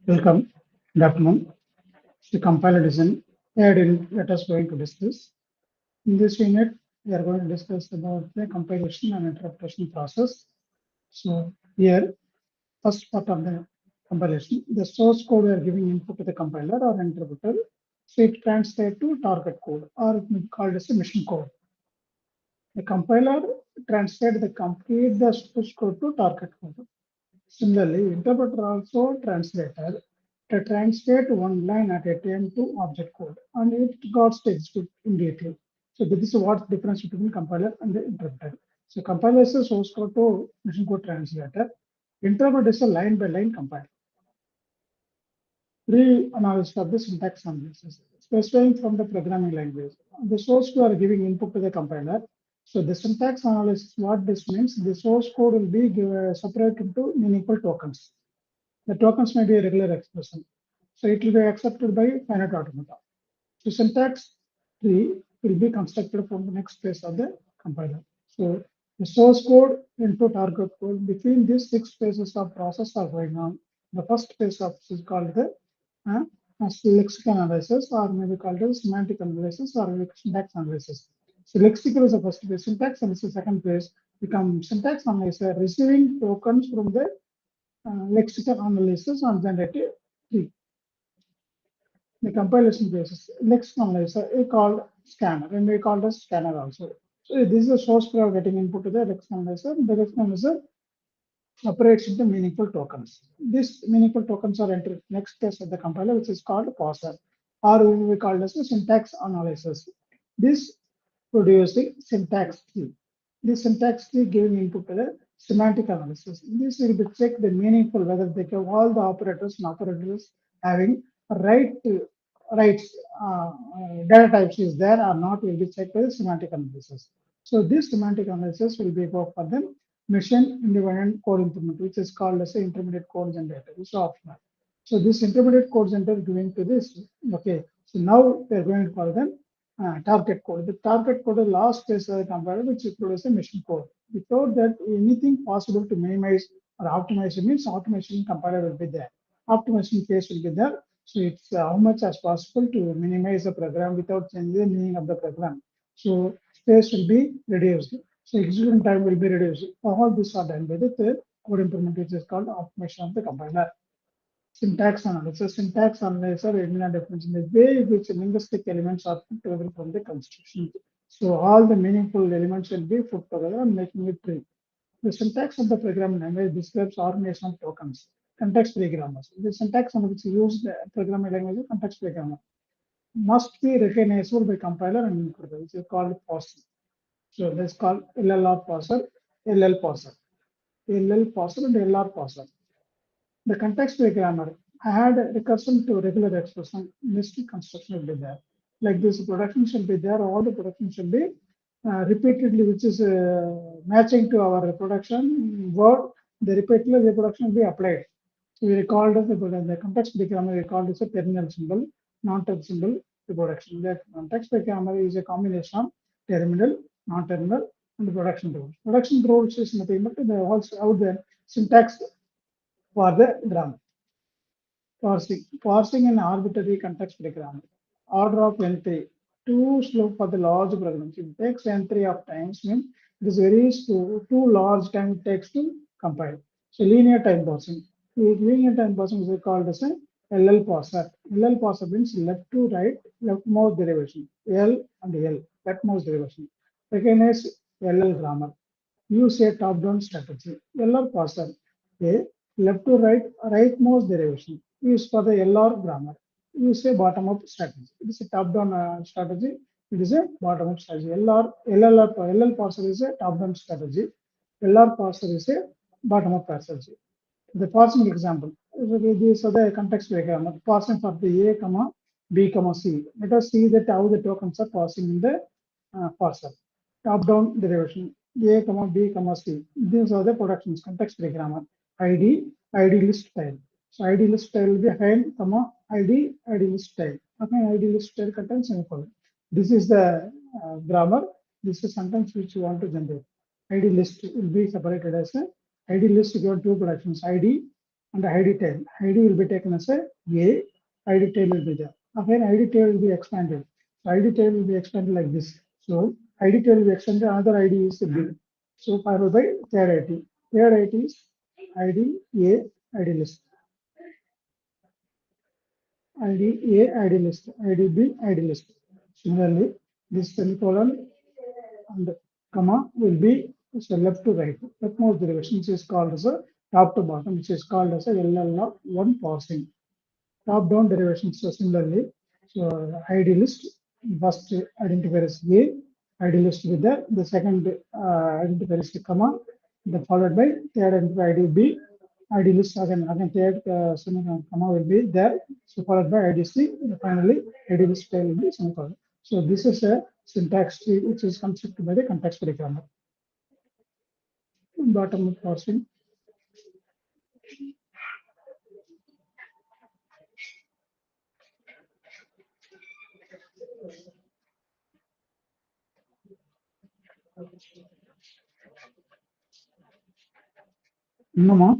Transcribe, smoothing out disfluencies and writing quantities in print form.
Welcome. Good afternoon. The compiler design. Let us going to discuss. In this unit, we are going to discuss about the compilation and interpretation process. So here, first part of the compilation, the source code we are giving input to the compiler or interpreter. So it translates to target code or called as a mission code. The compiler translates the complete the source code to target code. Similarly, interpreter also translated to translate one line at a time to object code, and it got to execute immediately. So this is what difference between compiler and the interpreter. So compiler is a source code to machine code translator. Interpreter is a line by line compiler. Pre-analysis of the syntax analysis, specifying from the programming language. The source code are giving input to the compiler. So the syntax analysis, what this means, the source code will be separated into meaningful tokens. The tokens may be a regular expression. So it will be accepted by finite automata. So syntax tree will be constructed from the next phase of the compiler. So the source code into target code between these 6 phases of process are going on. The first phase of is called the lexical analysis, or maybe called as semantic analysis or syntax analysis. So lexical is the first phase, syntax analysis is the second phase. Become syntax analysis, receiving tokens from the lexical analysis on generative tree. The compilation basis, lexical analysis is called scanner, and we call it scanner also. So this is the source code getting input to the lexical analyzer. The lexical analyzer operates into meaningful tokens. These meaningful tokens are entered next phase of the compiler, which is called parser, or we call it as a syntax analysis. This producing syntax tree. This syntax tree giving input to the semantic analysis. This will be check the meaningful whether they have all the operators and operators having right rights data types is there or not will be checked by the semantic analysis. So this semantic analysis will be go for the machine independent code improvement, which is called as an intermediate code generator. It's optional. So this intermediate code generator going to this. Okay. So now we are going for the target code. The target code is last phase of the compiler, which includes a machine code. Without that, anything possible to minimize or optimize means automation compiler will be there. Optimization phase will be there. So it's how much as possible to minimize the program without changing the meaning of the program. So space will be reduced. So execution time will be reduced. All these are done by the code improvement, which is called optimization of the compiler. Syntax analysis. Syntax analysis or terminal definition, the way in which linguistic elements are put together from the construction. So all the meaningful elements will be put together and making it tree. The syntax of the programming language describes organization of tokens. Context free grammars. The syntax on which used programming language is context free grammar. Must be recognizable by compiler and interpreter, which is called parsing. So that's called LLR parser, LL parser, LL parser and LR parser. The context-free grammar add recursion to regular expression, mystic construction will be there. Like this, production should be there, all the production should be repeatedly, which is matching to our production word, the repeatedly the production will be applied. So we recalled as the context-free grammar, we called as a terminal symbol, non-term symbol to production. The context-free grammar is a combination of terminal, non-terminal, and the production rules. Production rules is nothing but the also out the syntax for the grammar. Parsing an arbitrary context grammar. Order of entry. Too slow for the large programs. It takes entry of times means it is very slow, too large time it takes to compile. So linear time parsing. Linear time parsing is called as a LL parser. LL parser means left to right, leftmost derivation. L and L, leftmost derivation. Recognize LL grammar. Use a top-down strategy. LR parser. A left to right, rightmost derivation. Use for the LR grammar. Use a bottom-up strategy. It is a top-down strategy. It is a bottom-up strategy. LL parser is a top-down strategy. LR parser is a bottom-up strategy. The parsing example. These are the context grammar. Parsing for the A, comma, B, comma, C. Let us see that how the tokens are passing in the parser. Top-down derivation. A, comma, B, comma, C. These are the productions, context grammar. ID, ID list style. So ID list style will be height, comma, ID list style. Okay, ID list style contains semicolon. This is the grammar. This is sentence which you want to generate. ID list will be separated as a ID list given two productions, ID and ID tail. ID will be taken as a, ID tail will be there. Again, ID tail will be expanded. So ID tail will be expanded like this. So ID tail will be expanded, another ID is B. So followed by third ID. Third ID is ID A, ID list. ID A, ID list, ID B, ID list. Similarly, this semicolon and comma will be so left to right. Topmost derivation, which is called as a top to bottom, which is called as a LL of one parsing. Top down derivation, so similarly, so ID list first identifier is A, ID list with the second identifier is the comma, then followed by third identifier ID B, ID list again third semicolon comma will be there, so followed by ID C, and finally ID list tail will be semicolon. So this is a syntax tree which is constructed by the context free grammar. Bottom of parsing. No more.